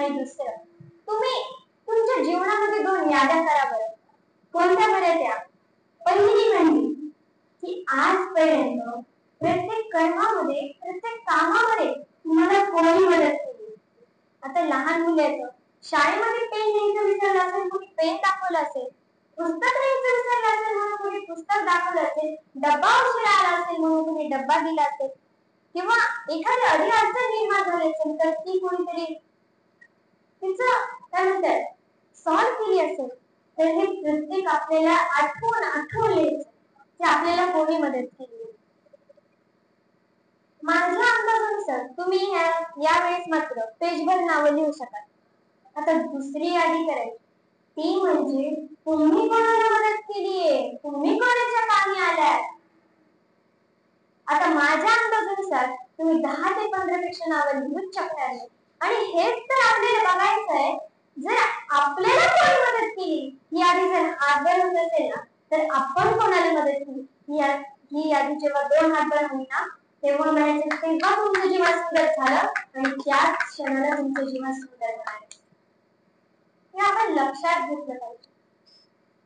आणि दुसरं, तुम्ही तुमच्या जीवनामध्ये 2 याद्या करा बरं. कोणत्या बरं त्या? पहिली म्हणजे की आजपर्यंत प्रत्येक कर्मामध्ये, प्रत्येक कामामध्ये तुम्हाला कोणी मदत केली. आता लहान मुले आहेत, शाळेमध्ये पेन न्यायचं विसरलं असेल, कोणी पेन दाखवलं असेल, पुस्तक न्यायचं विसरलं असेल म्हणून कोणी पुस्तक दाखवलं असेल, डब्बा उशिरा आला असेल म्हणून कोणी डब्बा दिला असेल, किंवा एखादी अडचण निर्माण झाली असेल तर ती कोणीतरी तिचं काय म्हणतात सॉल्व्ह केली असेल, तर हे प्रत्येक आपल्याला आठवून की आपल्याला कोणी मदत केली. माझ्या अंदाजानुसार तुम्ही या वेळेस मात्र पेजभर नावं लिहू शकाल. आता दुसरी यादी करायची, ती म्हणजे तुम्ही कोणाला मदत केलीये, तुम्ही कोणाच्या कामी आलाय. आता माझ्या अंदाजानुसार तुम्ही 10 ते 15 पेक्षा नावं लिहूच शकणार नाही. आणि हेच तर आपल्याला बघायचं आहे, जर आपल्याला कोणी मदत केली ही यादी जर हातभर होत असेल ना, तर आपण कोणाला मदत केली ही यादी जेव्हा 2 हातभर होईल ना, तेव्हा म्हणायचं तेव्हा तुमचं जीवन सुंदर झालं आणि त्याच क्षणाला तुमचं जीवन सुंदर होणार. हे आपण लक्षात घेतलं पाहिजे.